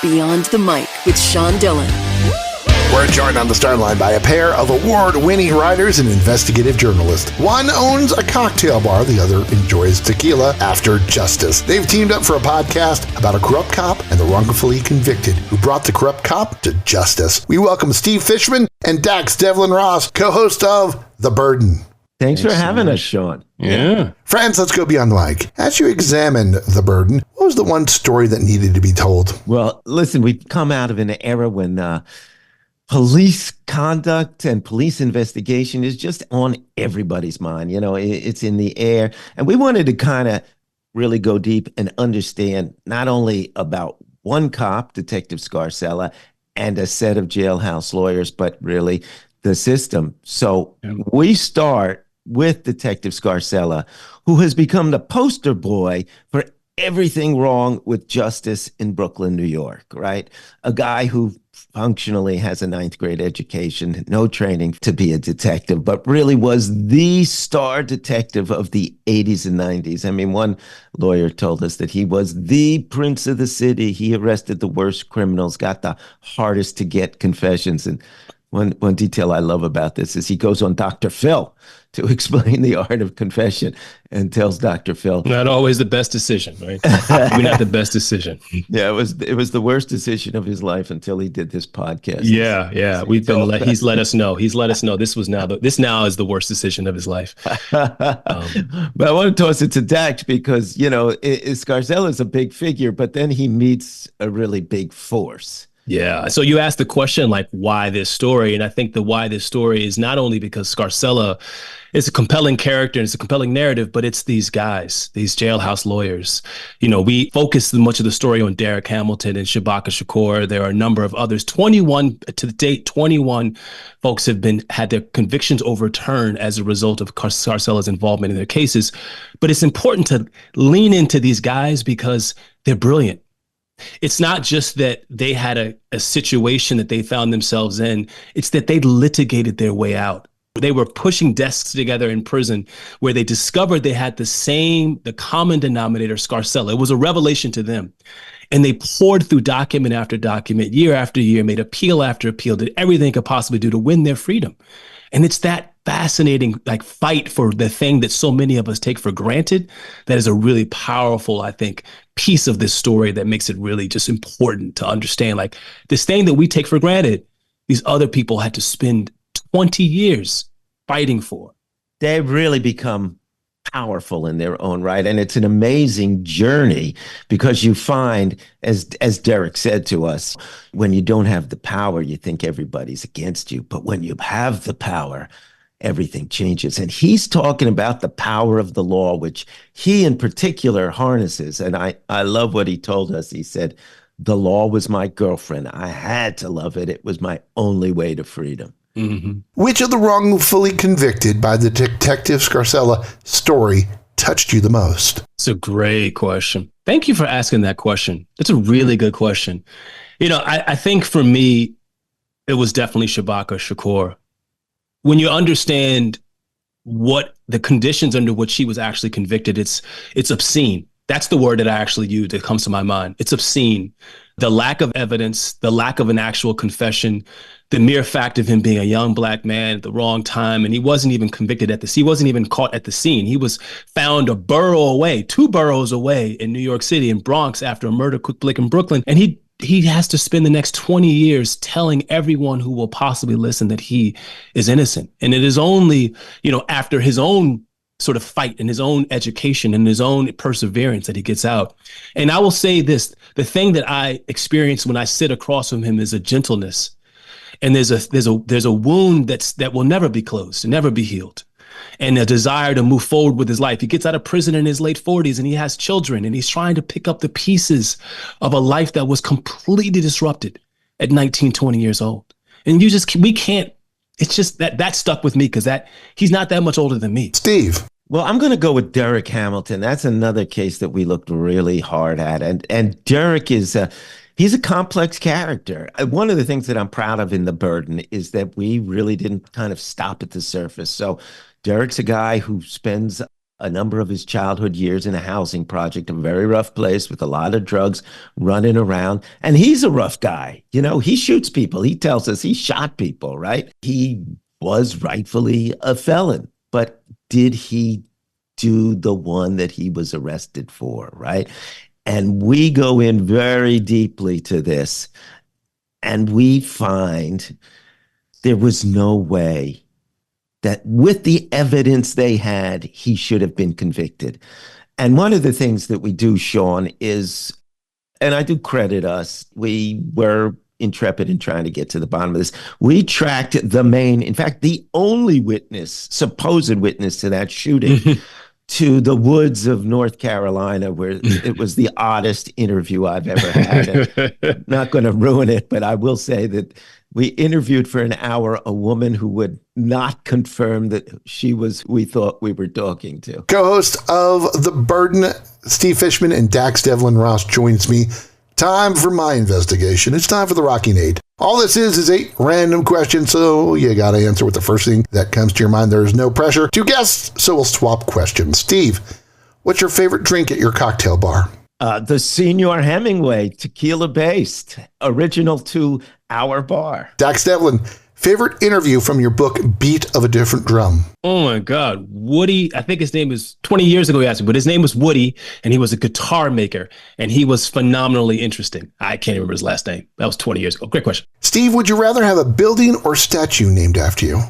Beyond the Mic with Sean Dillon. We're joined on the Starline by a pair of award-winning writers and investigative journalists. One owns a cocktail bar, the other enjoys tequila after justice. They've teamed up for a podcast about a corrupt cop and the wrongfully convicted who brought the corrupt cop to justice. We welcome Steve Fishman and Dax-Devlon Ross, co-host of The Burden. Thanks for having us, Sean. Yeah. Friends, let's go beyond the mic. As you examine The Burden, what was the one story that needed to be told? Well, listen, we've come out of an era when police conduct and police investigation is just on everybody's mind. You know, it's in the air. And we wanted to kind of really go deep and understand not only about one cop, Detective Scarcella, and a set of jailhouse lawyers, but really the system. So we start with Detective Scarcella, who has become the poster boy for everything wrong with justice in Brooklyn, New York, right? A guy who functionally has a ninth grade education, no training to be a detective, but really was the star detective of the 80s and 90s. I mean, one lawyer told us that he was the prince of the city. He arrested the worst criminals, got the hardest to get confessions. And one detail I love about this is he goes on Dr. Phil to explain the art of confession and tells Dr. Phil, not always the best decision, right? Maybe not the best decision. Yeah, it was the worst decision of his life until he did this podcast. Yeah. He's let us know. He's let us know this now is the worst decision of his life. But I want to toss it to Dax because, you know, Scarcella is a big figure, but then he meets a really big force. Yeah. So you asked the question, like, why this story? And I think the why this story is not only because Scarcella is a compelling character and it's a compelling narrative, but it's these guys, these jailhouse lawyers. You know, we focus much of the story on Derek Hamilton and Shabaka Shakur. There are a number of others. 21 to the date, 21 folks have had their convictions overturned as a result of Scarcella's involvement in their cases. But it's important to lean into these guys because they're brilliant. It's not just that they had a situation that they found themselves in. It's that they litigated their way out. They were pushing desks together in prison where they discovered they had the common denominator, Scarcella. It was a revelation to them. And they poured through document after document, year after year, made appeal after appeal, did everything they could possibly do to win their freedom. And it's that fascinating fight for the thing that so many of us take for granted that is a really powerful, I think, piece of this story that makes it really just important to understand. Like this thing that we take for granted, these other people had to spend 20 years fighting for. They've really become powerful in their own right. And it's an amazing journey because you find, as Derek said to us, when you don't have the power, you think everybody's against you. But when you have the power, everything changes. And he's talking about the power of the law, which he in particular harnesses. And I love what he told us. He said, the law was my girlfriend. I had to love it. It was my only way to freedom. Mm-hmm. Which of the wrongfully convicted by the Detective Scarcella story touched you the most? It's a great question. Thank you for asking that question. It's a really good question. You know, I think for me, it was definitely Shabaka Shakur. When you understand what the conditions under which she was actually convicted, it's obscene. That's the word that I actually use that comes to my mind. It's obscene. The lack of evidence, the lack of an actual confession, the mere fact of him being a young black man at the wrong time, and he wasn't even convicted at he wasn't even caught at the scene. He was found 2 boroughs away in New York City, in Bronx, after a murder took place in Brooklyn. And he has to spend the next 20 years telling everyone who will possibly listen that he is innocent. And it is only, you know, after his own sort of fight and his own education and his own perseverance that he gets out. And I will say this, the thing that I experience when I sit across from him is a gentleness. And there's a wound that will never be closed and never be healed. And a desire to move forward with his life. He gets out of prison in his late 40s and he has children and he's trying to pick up the pieces of a life that was completely disrupted at 19, 20 years old. And we can't, it's just that stuck with me because he's not that much older than me. Steve. Well, I'm going to go with Derek Hamilton. That's another case that we looked really hard at. And Derek he's a complex character. One of the things that I'm proud of in The Burden is that we really didn't kind of stop at the surface. So Derek's a guy who spends a number of his childhood years in a housing project, a very rough place with a lot of drugs running around. And he's a rough guy. You know, he shoots people. He tells us he shot people, right? He was rightfully a felon, but did he do the one that he was arrested for, right? And we go in very deeply to this, and we find there was no way that with the evidence they had, he should have been convicted. And one of the things that we do, Sean, is, and I do credit us, we were intrepid in trying to get to the bottom of this. We tracked the main, in fact, the only witness, supposed witness to that shooting, to the woods of North Carolina, where it was the oddest interview I've ever had. I'm not going to ruin it, but I will say that we interviewed for an hour a woman who would not confirm that she was we thought we were talking to. Co-host of The Burden, Steve Fishman and Dax-Devlon Ross joins me. Time for my investigation. It's time for the Rockin Aid. All this is 8 random questions, so you got to answer with the first thing that comes to your mind. There is no pressure to guess, so we'll swap questions. Steve, what's your favorite drink at your cocktail bar? The Senior Hemingway, tequila-based, original to our bar. Dax-Devlon, favorite interview from your book, Beat of a Different Drum? Oh my God. Woody, I think his name is 20 years ago he asked me, but his name was Woody, and he was a guitar maker, and he was phenomenally interesting. I can't remember his last name. That was 20 years ago. Great question. Steve, would you rather have a building or statue named after you?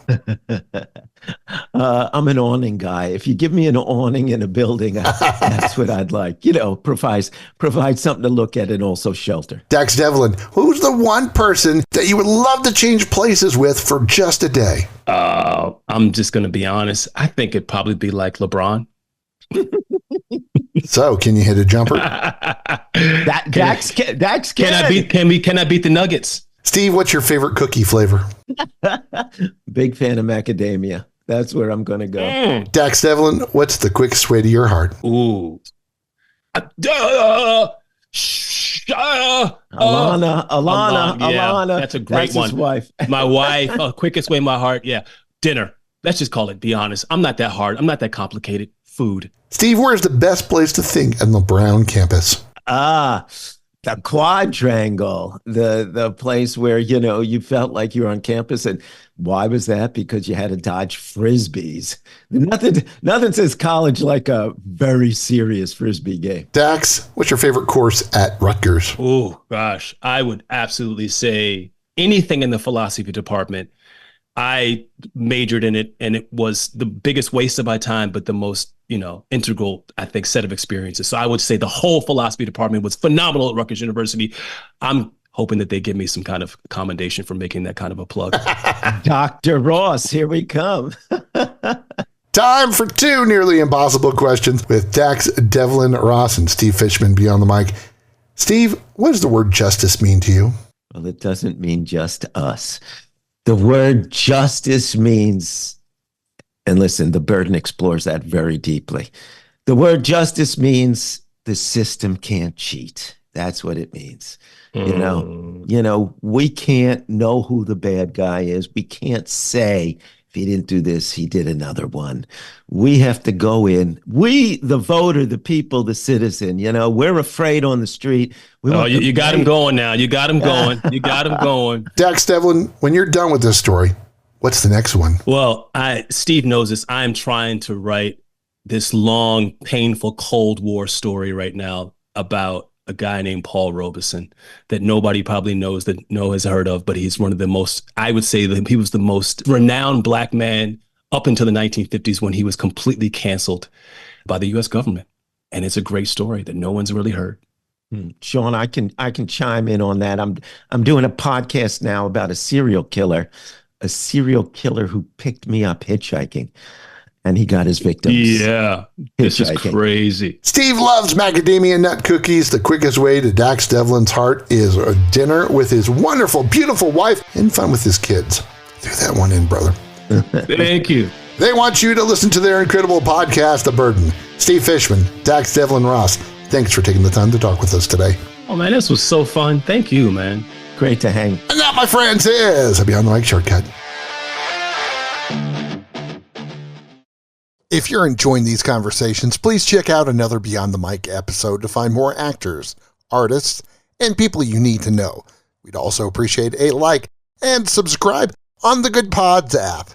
I'm an awning guy. If you give me an awning in a building, that's what I'd like. You know, provide something to look at and also shelter. Dax-Devlon, who's the one person that you would love to change places with for just a day? I'm just going to be honest. I think it'd probably be like LeBron. So, can you hit a jumper? Dax can I beat the Nuggets? Steve, what's your favorite cookie flavor? Big fan of macadamia. That's where I'm going to go. Dax-Devlon, what's the quickest way to your heart? Ooh. Alana. Yeah, that's a great one. His wife. My wife, quickest way to my heart. Yeah. Dinner. Let's just call it, be honest. I'm not that hard. I'm not that complicated. Food. Steve, where's the best place to think on the Brown campus? The quadrangle, the place where, you know, you felt like you were on campus. And why was that? Because you had to dodge Frisbees. Nothing says college like a very serious Frisbee game. Dax, what's your favorite course at Rutgers? Oh, gosh. I would absolutely say anything in the philosophy department. I majored in it, and it was the biggest waste of my time, but the most, integral, I think, set of experiences. So I would say the whole philosophy department was phenomenal at Rutgers University. I'm hoping that they give me some kind of commendation for making that kind of a plug. Dr. Ross, here we come. Time for 2 nearly impossible questions with Dax-Devlon Ross and Steve Fishman beyond the mic. Steve, what does the word justice mean to you? Well, it doesn't mean just us. The word justice means, and listen, the burden explores that very deeply. The word justice means the system can't cheat. That's what it means. You know, we can't know who the bad guy is. We can't say, if he didn't do this, he did another one. We have to go in. We, the voter, the people, the citizen, we're afraid on the street. You got him going now. You got him going. You got him going. Dax-Devlon, when you're done with this story, what's the next one? Well, Steve knows this. I'm trying to write this long, painful Cold War story right now about a guy named Paul Robeson that nobody probably has heard of, but he's one of the most, I would say that he was the most renowned black man up until the 1950s when he was completely canceled by the U.S. government. And it's a great story that no one's really heard. Sean, I can chime in on that. I'm doing a podcast now about a serial killer who picked me up hitchhiking. And he got his victims. Yeah, this is crazy. Steve loves macadamia nut cookies. The quickest way to Dax-Devlon's heart is a dinner with his wonderful, beautiful wife and fun with his kids. Threw that one in, brother. Thank you. They want you to listen to their incredible podcast, The Burden. Steve Fishman, Dax-Devlon Ross, thanks for taking the time to talk with us today. Oh, man, this was so fun. Thank you, man. Great to hang. And that, my friends, is a Beyond the Mic shortcut. If you're enjoying these conversations, please check out another Beyond the Mic episode to find more actors, artists, and people you need to know. We'd also appreciate a like and subscribe on the Good Pods app.